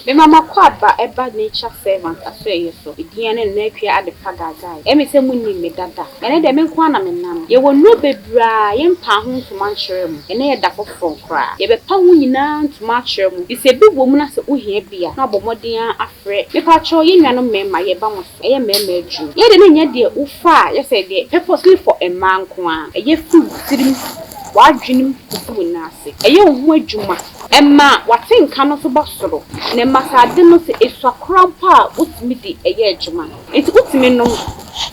Me mama kwaba eba nature servant aswe so. Idian and nepia at the pagagai. Emi se muni me dada. Ene de me kwana me nam. Ye wo no bebra ye mpa ho to mankyere mu. Ene ye da foforo kra. Ye be pa ho nyina to mankyere mu. Ise bi wo mu na se ohia bia. Na bomoden afre. Me pa cho ye nuanom mema ye ba mo so. Eye mema adwu. Ye de ne nya de ufa ye se de purposely for a man ko a. Eye food tirim wadwenim kufu nase. Eye ho adwuma. Emma watinka no so bosoro. Ne masade no se eswakrampa utimi di eye adwuma. Enti utimi no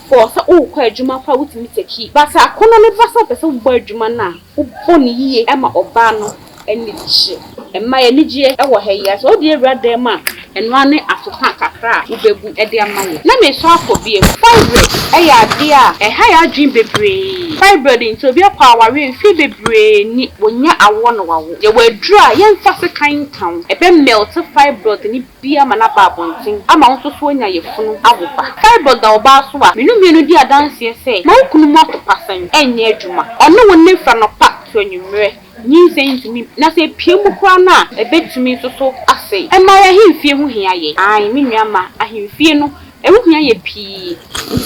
for so o kwa adwuma pa utimi teki. Basa akono ne basa pese wo bo adwuma na wo boni yiye ema oba no eni chi. Emma ye nigye e wo ha yi so de ewrade ma eno ane asoka kakra ubebu e de amaye. Na me so afobie fibroid e ya de a e ha ya adwin bebre. Fibroid nti obi akwa aware mfi bebre ni wonya awo no wawo. Ye wadru a ye mfa se kan kan e be melt fibroid ni bia ma na ba bontin ama won so onya ye funu awoba. Fibroid da oba so a menu di adanse se ma kunu mo to pasan enye adwuma. Ono won fa no pa to anwumre. Ni sentimi na se piemu kwa na ebetumi so ase e ma ya himfie ho hia ye ai me nuama ahimfie no e ho hia ye pi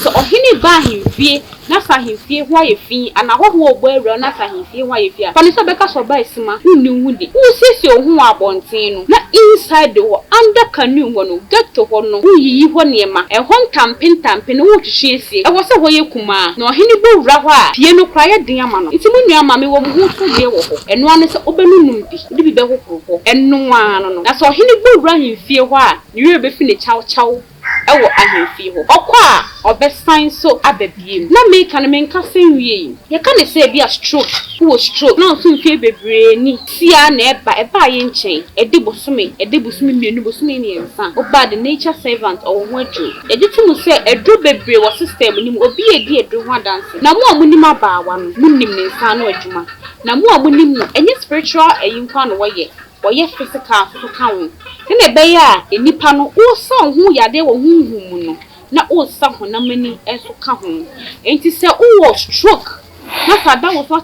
so ohini ba ahimfie na sa ahimfie ho aye fi ana ho ho ogbo awura na sa ahimfie ho aye fi a pani so beka so ba esima hunni hudi usisi ohun abonten no na inside ho under canoe ho no get ho no uyiyi ho niema e ho ntampe no wo twehwe esie e wo se ho ye kuma na ohini bo wura ho a pie no kra ye den ama no nti mu nuama me wo ho so ye wo ho eno ane se obenunum di be hohoro eno ano no na so ohini bo wura ahimfie ho a niwe be fi ne chaw ewo ahemfie ho okwa obesan so ababiem na make na menka senwie ye ka ne se bia stroke wo stroke na so mfie bebre ni tia na eba ye nchen edi bosome mienu bosome ni ensa oba the nature servant o ho adwo ejitum se edro bebre wo system ni obi edi edro ho dance na mo amunim abaawa no munim ne nsa no adwuma na mo amunim no enye spiritual eyinkwa no woye physical so kan ne be ya enipa no wo san hu yade wo hunhum no na wo san ho na mani enso ka ho enti se wo stroke na sada wo so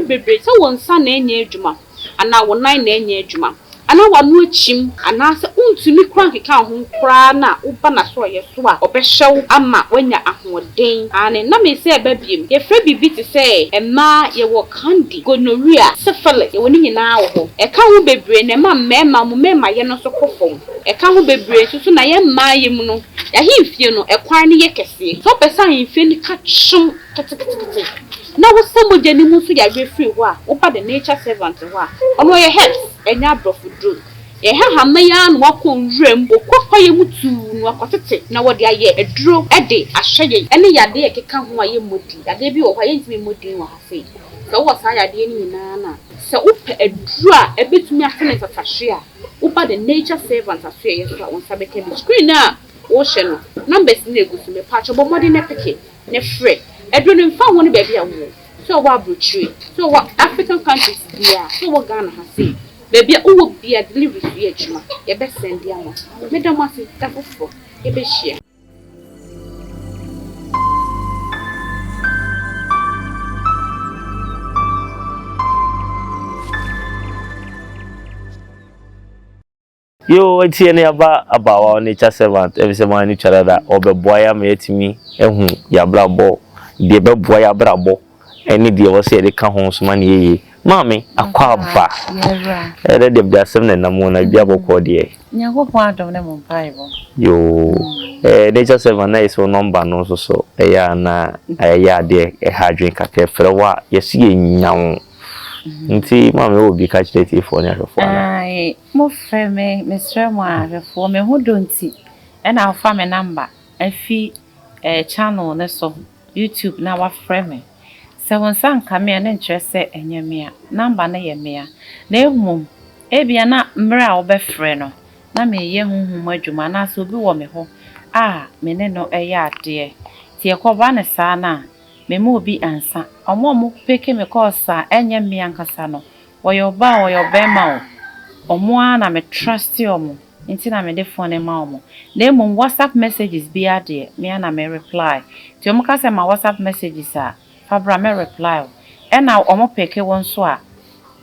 bebre se wo nsa na enye adwuma ana wo nan na enye adwuma ana wanu achim ana se untumi kran keka ho kra na wo ba na so ye so a obehyew ama wanya ahoden ane na me se babiem ye fra bibi ti se emma ye wo candy gonorrhea syphilis ye woni nyina wo ho e ka ho bebre na ma mema ye no so kofom e ka ho bebre so na ye ma ye mu no ya himfie no e kwan ne ye kese so pesa himfie ni ka chum ketekete na wo samo jani mu so ya refree ho a wo ba the nature servant ho a ono ye herbs enya brofudru ye ha ya no wakon wrem okwa ye mutu no akotete na wo de aye eduro ede ahye ene yade ye keka ho aye modi yade bi wo hwa ye ntimi modi wo hafe so wo sa yade ni nyina na se upe eduro a ebetumi atene tatahwe a wo ba the nature servant aso ye so a won sabeke bi screen na wo hye no numbers na egusu me pa chobo modi na peke ne frɛ eduro ne mfa ho ne ba bia wo so wa brochue so wa African countries bia so wa Ghana ha say baby uwo bia delivery fi adwuma ye be send dia mo medam ase tafofo ye be hia yo enti ene aba wa nature servant e be se man ni twara da obeboa ya ma yetimi ehu ya brabo de beboa ya brabo eni de wo se de ka ho so man yeye mami akwa ba ere de biasem na namo na bia bokọ de nyakopon adom ne mo mpaibo yo nature servant na iso number no so ya na ya de ha dwen kakra frewa yesi enyawo nti mami obi ka chete fo ne afo na ai mo freme mesre mo afo me ho donti e na afa me number afi channel ne so YouTube na wa freme se won san kame ne ntrese enyemia number na ye mea na ehum ebia na mra obefre no na me ye hunhum adwuma na so bi wo me ho me ne no eya ade ti ekoba ne sa na me mo bi ansa omo peke me kosa enyemia nkasa no woyoba ma omo na me trust omo nti na me de phone ma omo na mo WhatsApp messages bi ade me na me reply ti omo ka se ma WhatsApp messages Fabra me reply na omo peke won so a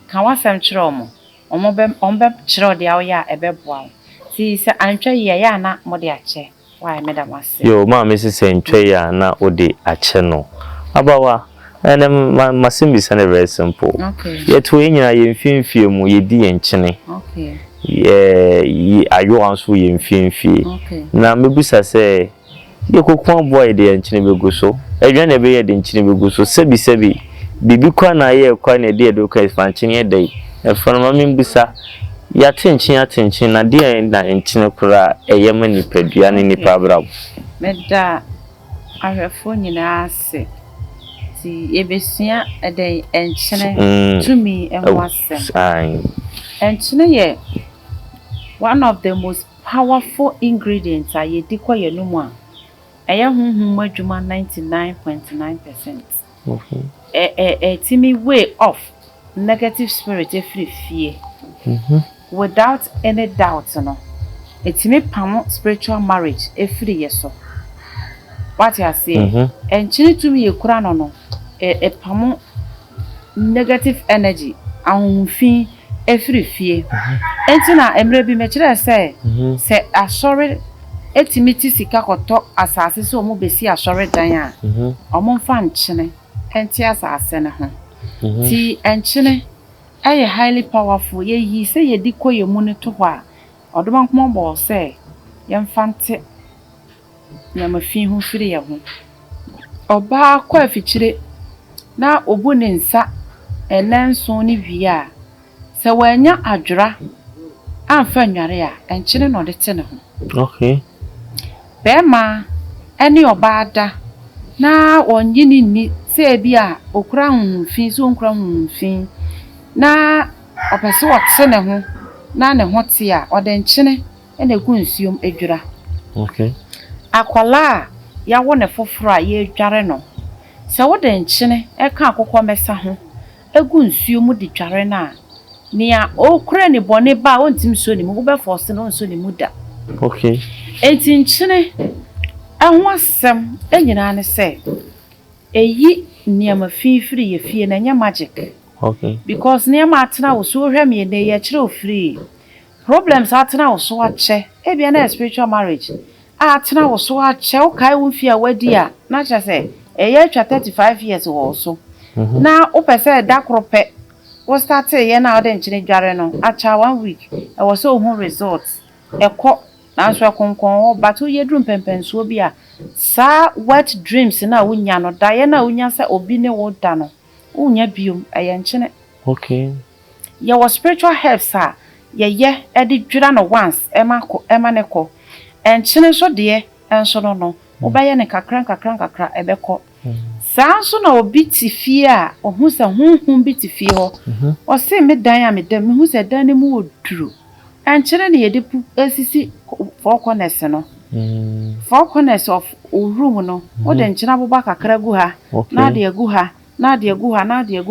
kan wasem kire omo be kire de awo ya ebeboa ti se antwe ye ya na mo de ache why madam ase yo ma me se ntwe ya na odi ache no abawa ene masimbi sane very simple okay yet we nyina ye mfimfie mu ye di ye nchene okay ayo anso ye mfimfie okay na mebusa se ye kokon boy de nchene beguso edwan na be ye de nchene beguso sebi bibi kwa na ye kwa na de do ka fanchene dey e fona ma membusa ya tenchin na de na nchene kura eye mani padua ne nipa brabo meda ahwefo nyina ase ti ebesua ede enchene tumi enwasem enchene ye one of the most powerful ingredients a yedi kwa yenumu a eye hunhum adwuma 99.9%. Okay. Timi way off negative spirit free fear. Without any doubt no. Etimi pamo spiritual marriage free yeso. What you say? Enchini tumi ye kura no pamo negative energy ahunfin free fear. Entina emre bi me kire say se asori etimi ti sika koto asase so mo besi asori dan a omo mfa nchene enti asase ne ho ti enchene aye highly powerful ye yi say ye dikọ ye mu ne to ho a odoma nkomo bo say ye mfante na mafin ho firi ye ho oba kwa afichire na obu ne nsa enanso ne wie a se wanya adwura amfa nware a enchene no de te ne ho okay bema eni obada na wonyini ni se bia okura hunfin so okura hunfin na opese wote ne ho na ne ho te a ode nchene ena gu nsuom edwura okay akwala ya wo ne foforo a ye dware no se wode nchene eka akokọ mesa ho egu nsuom di dware na nia okura ni bone ba ontim so ni mu be force no so ni mu da okay enti nchene ahwasem enyina ne se eyi niam fifiri ye fie na nya magic okay because niam atena wo so hwɛ me ne ye kire ofiri problems atena wo so ache e bia na spiritual marriage atena wo so ache wo kai wo fie awadi a na cha se eye twa 35 years wo so na wo pese da krope wo start ye na ode nchine dware no acha 1 week e wo so ho results ekọ na so konkon but wo yedru mpempenso bi a sa wet dreams na wonya no da ye na wonya sa obi ne wo da no wonya biom aye nchene okay ye was spiritual helps a ye edi dwira no once ema ne ko enchene so de enso no wo ba ye ne kakra ebekọ sa so na obi ti fie a ohu sa hunhun bi ti fie ho o se me dan a me da me hu se dan ne mu oduru enchene ne yede pu asisi four corners no four corners of room no o de nchina boba kakra gu ha na de gu ha na de gu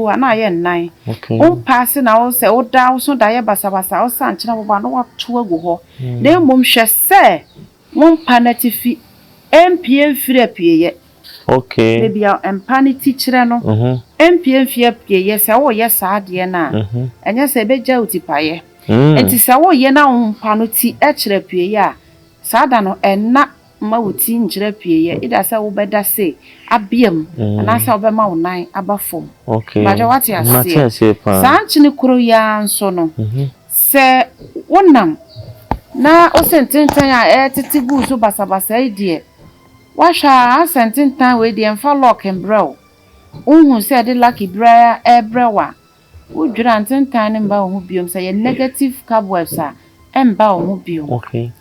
ha na ye nnan o pass na o se o da o so da ye basabasa o sa nchina boba no wa to agu ho na mom hwe se mom panatifi MPM firi apieye okay maybe empanity kire no MPM firi apieye se wo ye sa de na enya se beja utipaye enti se wo ye na umpa ti e kire apieye a sada no enna ma wuti njire pieye ida se wo beda se abiem na se wo be ma wonan abafom okay ma je wati ase sanchini kuro ya nso no se wonam na o sententan a titigu so basabasa idie washa sententan we die mfa lock embrew unhu se de lucky bra ebrewa udwira sententan ne mba wo biom se ye negative cobwebs a emba wo biom okay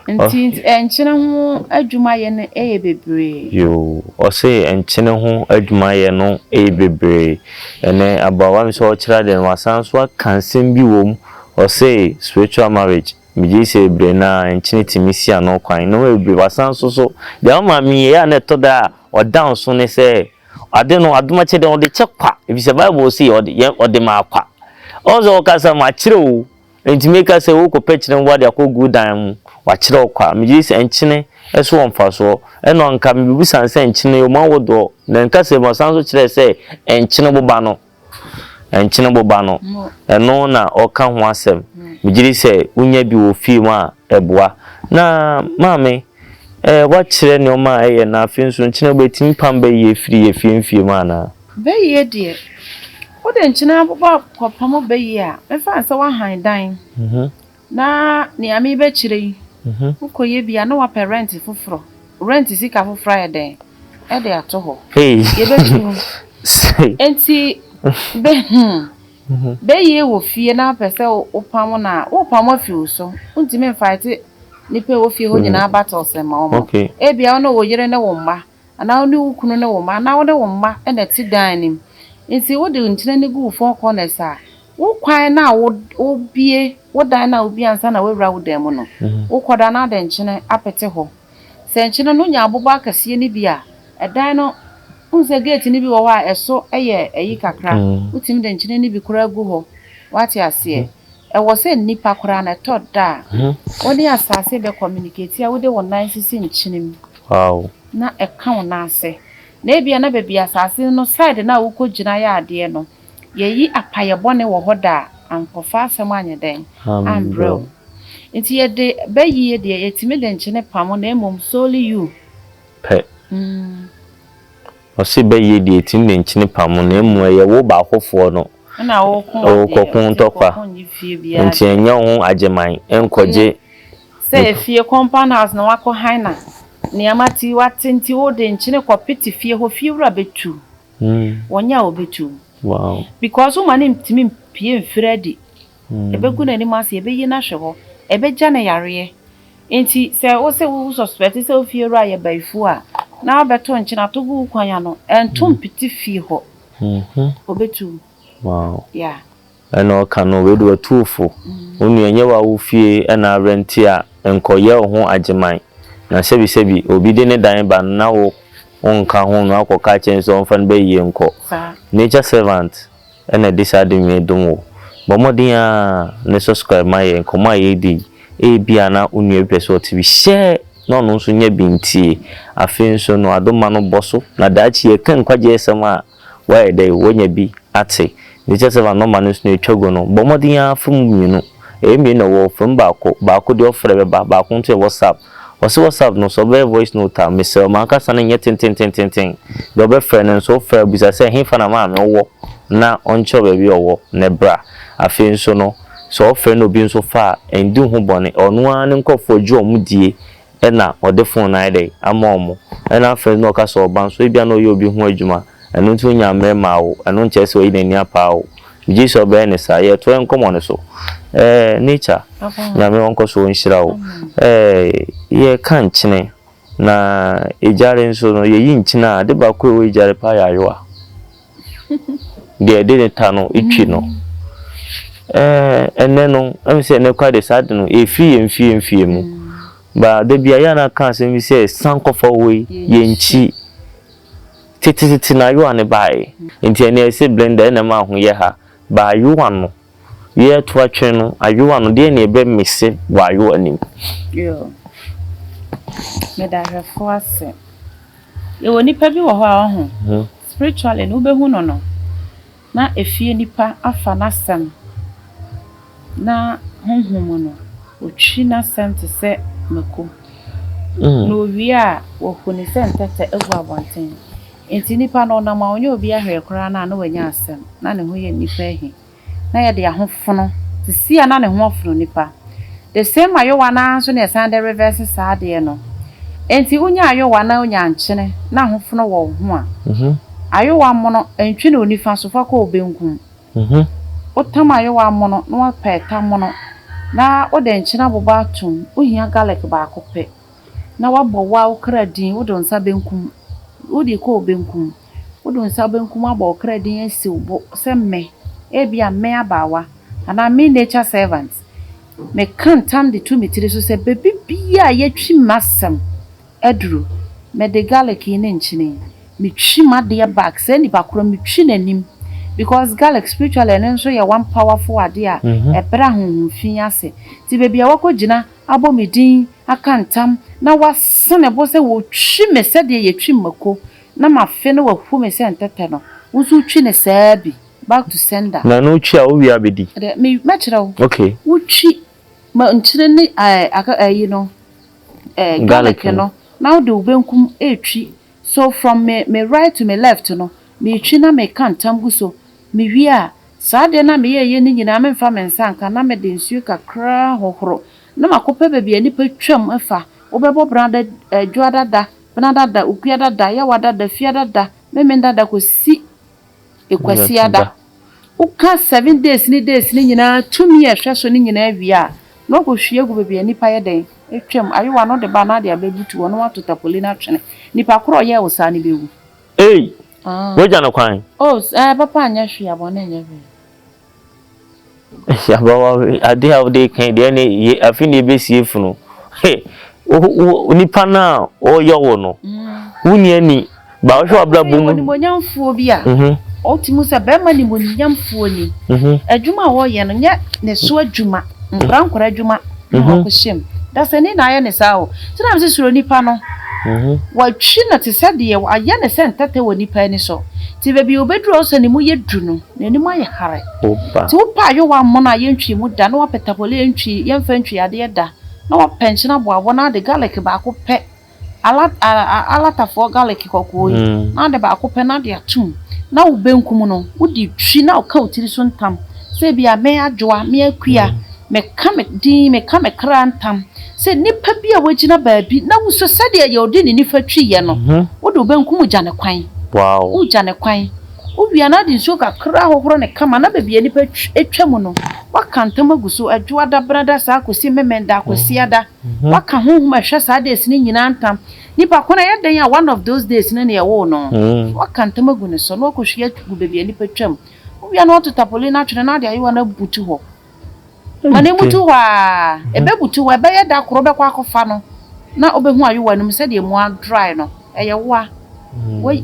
nti enchene ho adwuma ye ne eye bebre yo o say enchene ho adwuma ye no eye bebre ene abawa mi so o kira den wasan so kansem bi wom o say spiritual marriage mi ji say bre na enchene timisia no kwan no bebre wasan so de ma mi ye na to da o down so ne say ade no aduma che de o de chekwa if say bible say o de ma akwa ozo ka sa ma kire o enti make say wo ko pechire wo de akogu dan mu wa kire okwa mi ji say enchene eso wonfa so eno nka mi bibusan say enchene o ma wodo na nka say mo san so kire say enchene boba no enchine boba no eno na oka ho asem migiri se unya bi wo fi mu a eboa na maame wa kire ne o ma eye na afi nso enchine betim pam be ye firi ye fi mu ana be ye de o de enchine aboba kopam be ye a me fa se wa han dan na ni ami be kire yi ukoye bia na wa parent foforo rent sika foforo ya den e de ato ho hey ye be tu enti be ye wo fie na pese opam na opam afi so untime fight ni pe wo fie ho nyina battle se ma omo e bia no wo yere ne wo mma ana oni ukunu ne wo mma na wo de wo mma e na ti dan nim enti wo de ntine ne gu fo corners a wo kwan na wo bie wo dan na obi ansa na wo wura wo dan mu no wo koda na de nchine apete ho se nchine no nya aboba akase ni bia e dan no unse gate ni bi wo wa eso eye eyi kakra utim de nchine ni bi kura gu ho wati ase e wo se nipa kura na to da oni asase be communicate ya wo de wo nan sisi nchine mi wow na e kan na ase na ebia na be bia asase no side na wo ko gina ya ade no yeyi apaye bone wo ho da ankofa asem anye den ambro nti ye de bayi ye de yetimi de nchine pamo na emom solely you pe o se bayi de yetimi de nchine pamo na emu ye wo ba akofo no na wo kokun tokwa nti enya ho ageman enkoje se fie compound house na wako haina ni amati watenti wo de nchine kopiti fie ho fie wura betu wonya obetu wow because woman ntimi pie mfredi ebegu na ni mase ebeyi na hweho ebeja na yare enti se wo se wo suspect se ofie ru aye baifu a na obeto nchina to gu kwanya no entom piti fie ho obetu wow yeah eno kanu we do atufu onu enye wa wo fie na rent a enkoye ho ageman na sebi obi de ne dan ba na wo onka ho no akoka chenso onfan be ye nko nature servant ena decide me domo bomodin a ne subscribe my nkoma ye di e bia na unu epeso tv share no no nso nya binti afi nso no adoma no boso na dachi ye kan kwaje esema wa e dey wonya bi ate nature servant no man nso etwago no bomodin a fum minu e mi no wo fum baako de ofre be baako nto WhatsApp WhatsApp no so be voice note am se ma ka sana nye tin do be friend so fra bisa se hin fa na ma me wo na oncho be bi owo ne bra afi nso no so friend obi nso fa endu hu bone onu an nkofo ju omudie e na ode phone na dey amomo e na friend no ka so ban so bia na oyi obi hu adwuma enu ntu nya mre ma wo enu nche se oyi na ni apa wo ji so be ne sa ye to enkomo ne so nature na me wonko so nshira wo ye kan chine na ejare nso no ye yin china de ba ko we ejare pa ya yo a de ne ta no itwi no enne no am se ne kwa de sad no efie mu ba de bia ya na kan se mi se sankofo we ye nchi titi na yo ane bai nti ene se blender na ma ho ye ha ba yo ano ye to atwe no ayo ano de ne be misse wa yo anim yo me da refo ase ye woni pa bi wo ho a ho spiritually no be hu no na efie nipa afa na sem na honhom no otwi na sem te se mako no wi a wo huni se ntete egu abonten enti nipa no na ma onye obi ahwe kora na na wanya asem na ne ho ye nipa ehi na ye de ahofono te si ana ne ho afono nipa the same ayowa na so ne san the reverse sade no enti unya ayowa na unya nchene na ahofono wo ho a ayowa mono entwi na onifa so fa ko obenkum otam ayowa mono na wa peta mono na ode nchena boba atum ohia Gallic ba akope na wabọ wa okra din wo don sa benkum wo di ko benkum wo don sa benkum abọ okra din esi wo se me e bia me abawa ana me nature servant me kan tam de tu mitire so se bebi bia ye twi masam aduru me de Gallic ne nchine me twi made back se ni bakro me twi nanim because Gallic spiritually and so ya one powerful idea e bra honhom fi ase ti bebi a wakogina abo medin akantam na wasene bo se wo twi me se de ye twi mako na ma fe no wahu me se ntete no wusu twi ne saabi back to sender. Na no twi a wo wi abedi. Me matchro. Okay. Wo twi ma ntire ni you know Gallic no. Now the ubenkum twi. So from me right to me left no. Me twi na me kan tamgu so. Me wi a saa de na me ye ni nyina me mfa me nsanka na me de nsuo kakra hohoro. Na makopa bebia nipa twam afa. Obebo branda juadada, brandada, ukuadada, yawadada, fiadada, memendada ko si ekwasiada. Uka 7 days ni nyina 2 years hweso ni nyina awia. No ko hwie gu bebia nipa ye den. Etwam ayewa no de ba na de abebutu wono atotapoli na twene. Nipa kro ye wosa ni bewu. Hey. Weja na kwan. Oh, papa anya hwe abone nya hwe. Ya bawa ade how they can dey ni afini be sief no. Hey. Nipa na o yowo no. Wuni ani ba wo hwe ablabo mu. Ni monyamfo bi a. O ti mu se be ma ni monyamfo ni. Adwuma wo ye no nye ne so adwuma. Brankora adwuma. Ko shem. Da se ni na ye ne sa o. Ti na me suro nipa no. Wa twi na te se de aye ne se ntete wo nipa ni so. Ti be bi obedru so ni mu ye du no. Na ni mu aye hare. Opa. Ti wo pa yo wa mo na ye ntwi mu da na wa petapole ntwi ye mfa ntwi ade da. Na wa pension abo na de Gallic ba ko pe alata for Gallic kokko yi na de ba ko pe na de atum na wo benkum no wo di twi na wo ka otiri so ntam se bia me adwoa me akua me ka me din me ka me kra ntam se nipa bia wagina baabi na wo so sade ye odi ni nifa twi ye no wo do benkum gya ne kwan. Wow. Wo gya ne kwan. Wo bia na di so ka kra hohoro ne kama na baabi nipa etwa mu no wakanta maguso adwoa da brada sa akosi memenda akosi ada waka honhom ahwe sa days ni nyina ntam nipa kona ye dan ya one of those days ne ye wo no wakanta magu ne so no akohwe gu bebia nipa twam obia na ototapoli na twene na de ayi na butu ho mane mutu wa ebe butu wa ebe ye da koro be kwa akofa no na obehu ayi no se de mu dry no eye wa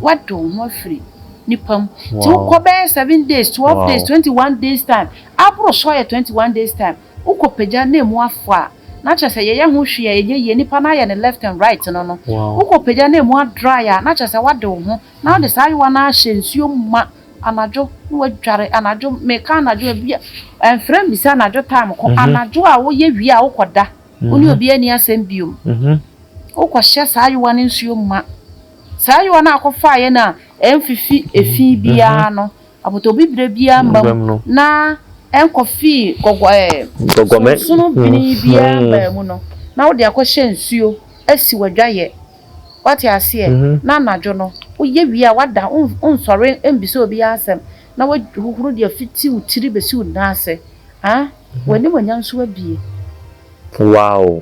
wado ho free nipam ti ko be 7 days 12 days 21 days time abro so ye 21 days time uko peja na emu afo na chese ye ho hwe ye nipa na ye ne left and right no uko peja na emu dry na chese wade ho na de sai wa na hyensuo ma anajo no wadware anajo me ka anajo bia enfrem bisa anajo time ko anajo a wo ye wi a wo koda oni obi ani asem biom uko hye sai wa ne nsuo ma sai wa na akofa ye na emfifi efi bia no aboto bibire bia mbam na enkofi gogome sunu bini bia mbam no na wo de akohye nsuo asi wadwaye wati ase na anajo no oye wi a wada onsore embise obi asem na wahuhuru de afiti utiri besi unase wani monyanso abie. Wow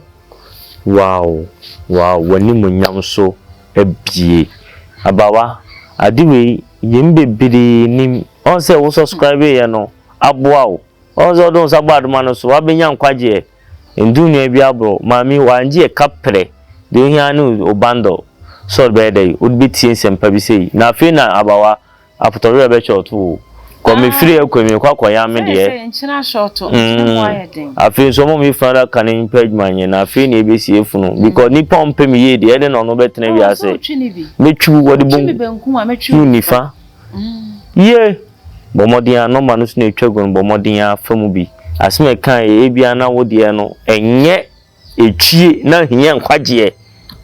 wani monyanso abie abawa adiwe yembebiri ni on se wo subscribe ye no aboa o on so don sabo adoma no so wabenya nkwaje endunu bi abro mami wanje kapre de hianu obando so be dey would tie sempa bi sei na afi na abawa apotore be choto ko me free akwemi kwakwa ya me de nchina shoto nchina den afi so mo mi fara kanin page manye na afi na ebesi efunu because ni pompe mi ye de ede no no betene wi ase metwu wodi bom nifa ye bomodin no manu so na etwagon bomodin afamu bi aseme kan e bia na wodi e no enye etwie na hiye nkwaje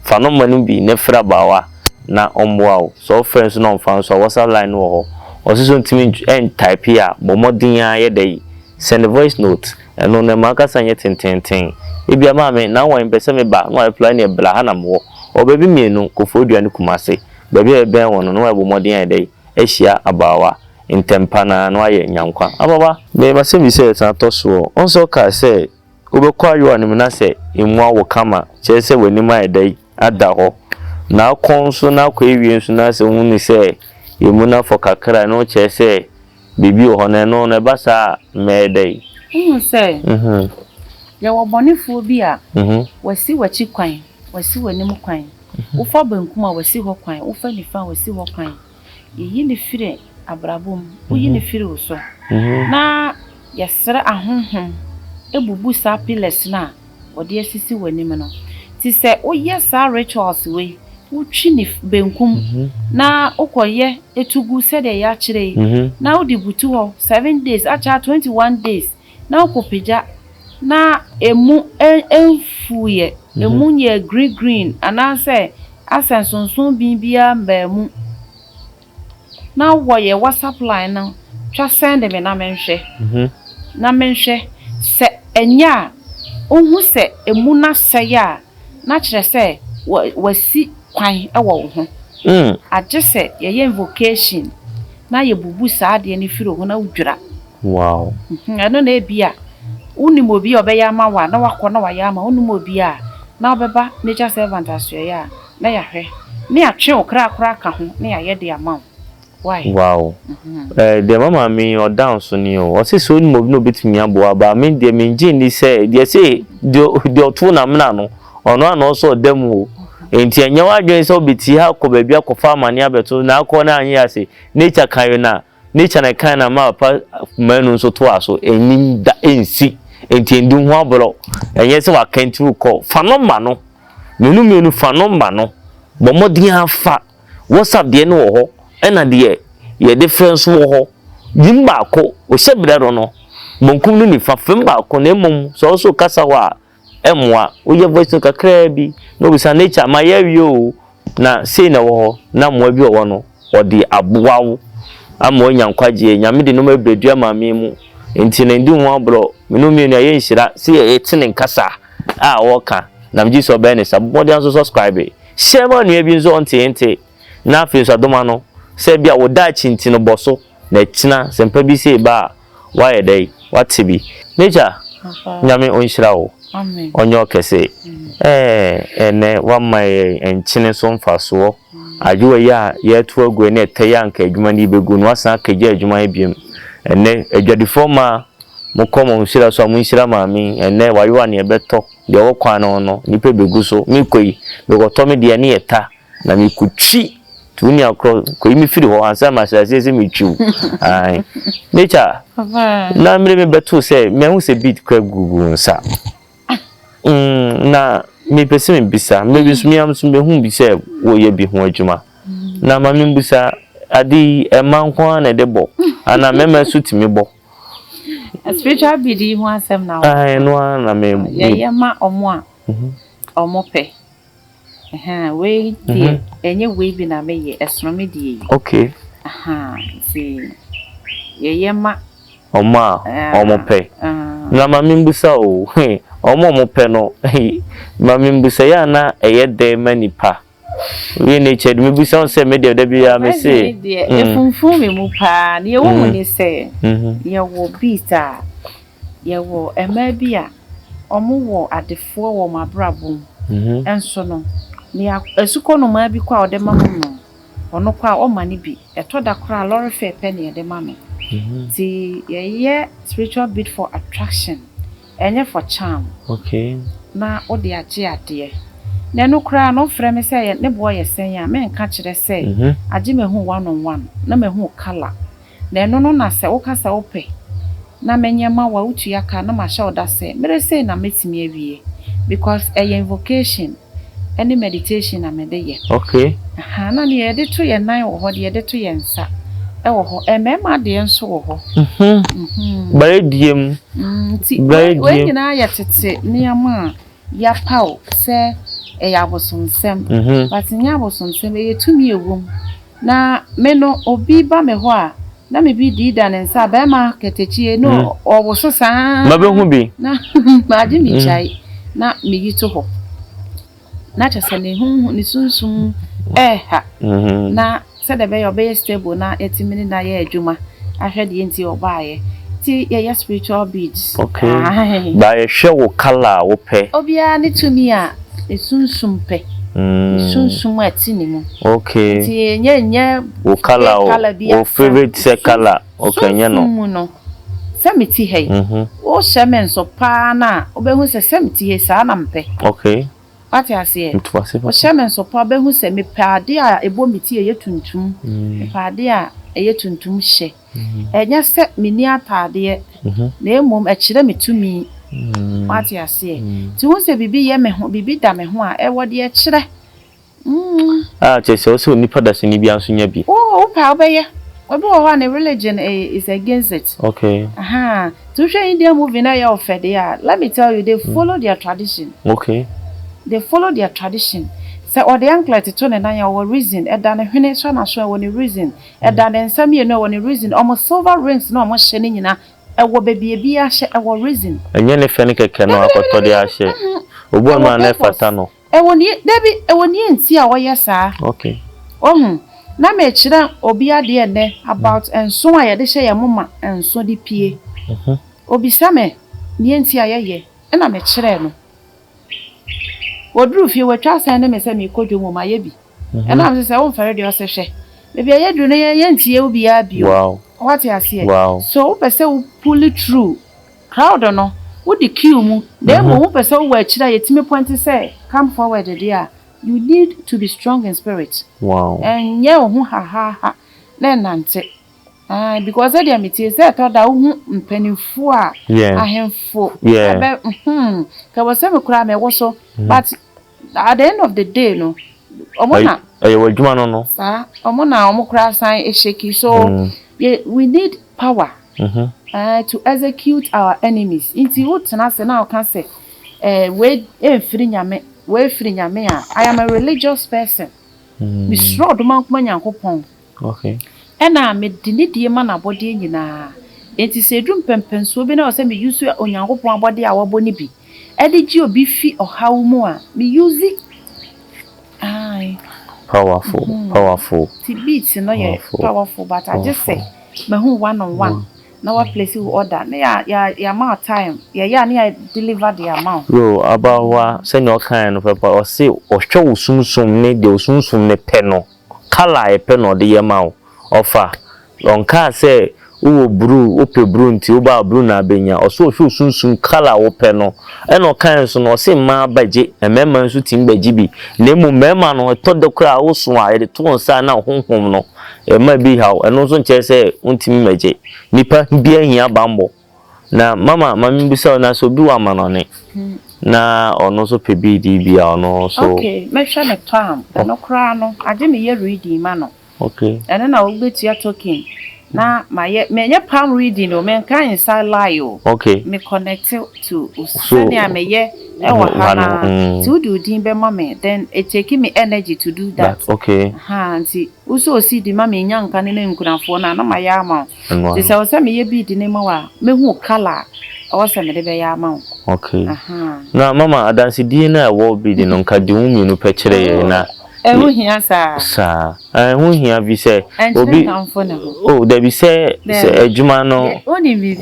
fa no manu bi ne fra bawa na omboa so friends no fan so WhatsApp line wo ho osiso ntimi en type ya bomodin ya ye dey send voice note eno na maka sanye tententen e bia ma me na wan pese me ba no reply na bla ha na mo obabi mienu kofodua ne kumase baby e ben wono no bomodin ya dey ehia abawa intempana no aye nyankwa ababa me ma se mi se san toso onso ka se obekwa yo anim na se emu awo kama che se wani ma edai ada ho na konso na kwa ewie nso na se hunu se emu na fo kakra no che se bibi ho na no na basa me edai se ya wo bonifo bi a wasi wachi kwan wasi wani mu kwan wo fa bankum a wasi ho kwan wo fa nifa wasi ho kwan yi ni fire abrabom uyi ne firi so na yesere ahonhom ebubu sapiles na ode asisi wanim no ti se oye sa rituals we utwi benkum na ukoye etugu sede ya kire na udi butu ho 7 days acha 21 days na ukopija na emu enfuye emu nye green anase asensonson bibia mbemu na woye WhatsApp line na twa send me na menhwe se enya ohun se emu na seya na kire se wasi kwan ewo ho agese ye invocation na ye bubu saade ni firo ho na udwira wow ano na ebia unimo bi obeya ma wa na wakọ na wa ya ma unimo bi a na obeba nature servant asoe ya na ya hwe ne atwe okra ka ho na ya ye de ama why wow the mama me or down so ni o se so unimo bi no betimi abo aba me de me ngi ni se de se de otu na mna no ono ana so dem o enti anya wadwen se obeti ha ko ba bia ko fa amane abeto na akọ na anya ase nature kan na nature na kan na ma pa manu so to aso enyim da ensi enti ndu ho abro enye se wa kantu ko fa no ma no menu fa no ma no bo modin afa WhatsApp de ne wo ho ena de ye difference wo ho yimba ko o shebrero no bonkum no ni fa femba ko na emom so kasa wa emwa uye voice kakra bi no bisa nature ma yawio na sei na wo na moa bi wo no odi aboawo ama onyankwaje nyame de no mabredu ama me mu enti na ndi ho abro menu mienu aye nhira sei ye tene nkasa a woka na mji so be ne sabodi anso subscribe share ma nua bi nzo ntente na afi so adoma no se bia wo da chinti no boso na kina sempa bi sei ba wa ye dai watibi nature nyame onhira wo amen onyo kese ene wamai enchine so mfaso ajuwa ya yetu agwe ne teya nka adwuma ni begu no asan kaje adwuma ebiem ene adwadifo ma mokomo nhira so amunhira maami ene wayewa ne ebeto de wo kwa no nipa begu so mikoi begoto me de ne eta na mikutwi tuni akro ko imi firi ho ansa ma sase mi twu ai nature na mire beto se me hu se bit kwa gugu nsa na me pese me bisa me bisu me am so me hu bi se wo ye bi ho adwuma na ma me bisa adi e man kwa na de bo ana me ma sutimi bo spiritual bidi ho asem na ai no na me ye ma omo a omo pe we die enye we bi na me ye esro me die okay si ye ma omo pe na ma me bisa o omo pe no ma me bisa ya na eye de manipa we nature me bisa on se me de bia me say funfun me mu pa na ye wo mu ni se ye wo bisa ye wo ema bia omo wo adefo wo mabrabo enso no ni asuko no ma bi kwa ode mamu no ono kwa o mani bi etoda kra lorry fair pe na ye de mame ti ye spiritual bid for attraction enye for charm okay na odi age ade na no kra no frɛ me sɛ ne boy ye sen ya me nka kyerɛ sɛ age me hu one on one na me hu color na no na sɛ wo ka sɛ wo pɛ na menyema wa utu ya ka na ma sha oda sɛ mere sɛ na metimi awie because invocation any meditation na me de ye okay na ne ye de to ye nan wo ho de ye de to ye nsa wo ho mema de enso wo ho bare diem we nyina ya tete niama ya paw se ya bosonsem but nya bosonsem ye tumi ewom na me no obi ba me ho a na me bi di da nsa ba ma ketechie no owoso saa ma be hu bi na ma di mi chai na mi yito ho na chese ne hu ni sunsun ha na se de be yo be stable na etimini na ye adwuma ahwe de enti obaaye ti ye spiritual beads okay ba ye hwe wo color wo pe obia ni tumi a esunsum pe esunsum ati ni mu okay ti nye wo color wo favorite se color okay nye no semiti hey o shemen so pa na obehu se semiti he sa na mpe okay ati ase o shemen so pa obehu se me pade a ebo miti ye tuntum pade a eye tuntum hye enya se mini atade na emom e kire metumi ati ase ti hu se bibi ye me ho bibi da me ho a e wode e kire Ah, just also nipa da se ni bia nso nya bi. Oh, pa obeye. Obi wo ho na religion is against it. Okay. To show Indian movie na ya ofede ya. Let me tell you, they follow their tradition. Okay. They follow their tradition. So or the uncle to na ya wo reason e da ne hwene so na so wo ne reason. E da ne nsam ye no wo ne reason. Almost silver rings no mo hye ne nyina e wo bebie bi a hye e wo reason. Enye ne fe ne keke no akoto de a hye. Obu ma na fata no. E woni David e woni enti a wo yesa. Okay. Na me kira obi ade ne about enso a ye de hye ye moma enso di pie. Obi same ni enti a ye na me kire no. Wodru fie watwa san na me se me kodwo mo ma ye bi. E na me se won fere de o se hwe. Me bia ye dru ne ye ntie obi a bio. Wow. What you see? Wow. So we say we pull it through. Crowd or no? What the queue mu? Then we say we chira yetimi point say come forward there. You need to be strong in spirit. Wow. And yeah, ha. Then nante. Because I am it is that thought that mpenifo a ahemfo. Yeah. Ka was say me kura me woso, but at the end of the day no. Omona. Ayo adwuma no no. Sa, omona omo kura san e shaky so we need power to execute our enemies. Inti wotena se na o kan se we free nyame I am a religious person. Me sure do man kuma nyankopon. Okay. Ena me dinidie ma na body nyina. Enti se dum pempenso bi na o se me use onyankopon abode a waboni bi. Ede gi obi fi ohaw mu a me use powerful. Beats no yeah powerful, but I just say me who one on one. Now what place you order? Yeah, amount time. Yeah, I deliver the amount. Yo, about what send your kind of paper or say or show soon need the soon ne penno. Color a pen or the amount offer. Long car say Uwo brew, ope brew nti uba brew na benya or so soon color o penno. And no kind so no say ma baje and member nso tim baji bi. Nemu member no to the crowd also I the two on na home no. E ma bi how and also nche say untimi meje. Nipa bia hia bambo. Na mama bi say na so bi wa ma no ne. Na ono so pe bi di bia ono so. Okay, me hwe ne palm. Da no kra no, age me ye reading ma no. Okay. And then I will bet you talking. Na me palm reading o me kan inside lie o. Okay. Me connect to usenia me ye e wa hana to do din be mama then it take me energy to do that. Okay. Nti uso si di mama nya nka ne nkunafo na ma ya ma. Ti se o se me ye bi di ne ma wa me hu color o se me de be ya ma. Okay. Na mama adansi di na wo bi di no nka di wu mi no pe kire ye na. Who here, sir? Sir, who here be say, Obi, oh, there be say, Jumano, only me,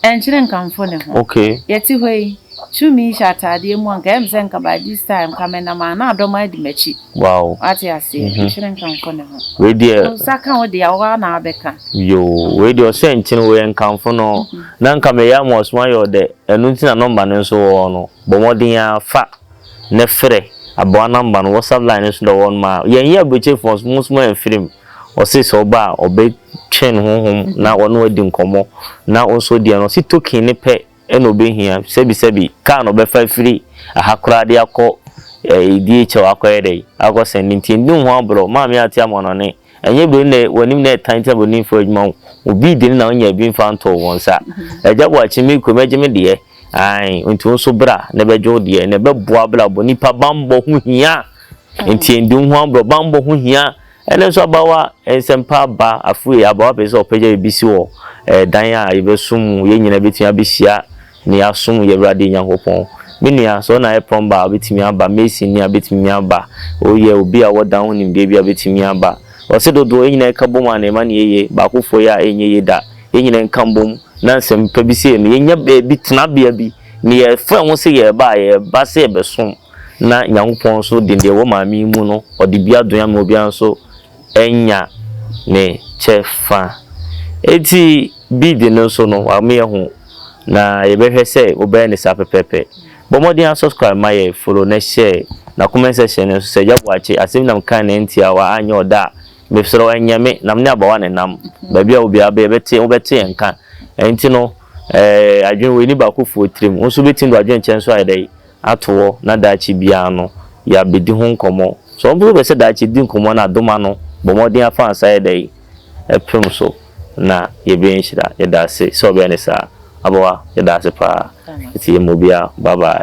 and children come for them. Okay, yet away. To me, shatter the one games and by this time coming a man, I don't mind the matchy. Wow, what I say, children come for them. We dear, Saka with the hour now, Becca. You, with your sentin way and come for no, none come a yam was my or day, and nothing a number and so on, but more than fat, nefre. About number WhatsApp line is the one ma. Yeah, but if was most more film or say so bar or big chain home now one wedding come now also dear no see token ne pe and obey here sebi can be free a hakra dia call a DH acquire I was sending tin no one bro mammy at Yamonone and you bring the when him that time table need for mount will be didn't know you being found to one sir. I just watching me could imagine me dear. Ai untu so bra na bejo de na beboa bra bo nipa bambo hu hia enti ndum hu bro bambo hu hia ene so abawa ensempa ba afue abawa pese opeja bisi wo dan a yebesum ye nyina betia bisia ne asum ye brade nyankopon minia so na e promba betimi aba mesi ni abetimi aba oye obi a wodan hu nim de bia betimi aba o se dodo e nyina ka bom ana ma ne ye ba kofo ya enye ye da e nyina nka bom na nsem pa bi se ne nya bi tena bia bi ne ye fa ho se ye ba se be som na nyankopon so de wo maami mu no odi bia don ya ma obi anso enya ne chefa eti bi de no so no wa me ho na ye be hwe se obe ne sa pepepe bo modern subscribe my follow na share na comment section so se yabo achi asim nam kan na ntia wa anya oda me fsoro anya me nam ne abawa ne nam ba bia obi abe bete obete enka enti no adwen we ni ba ko fu otrim nso betim do adwen chen so ayedai atowo na dachi bia no ya bedi ho nkomo so on be say that you din komo na doma no bo modin afa ansai dey epem so na ye be nhira ye da se so be ne sa abawa ye da se pa ti ye mobia bye bye.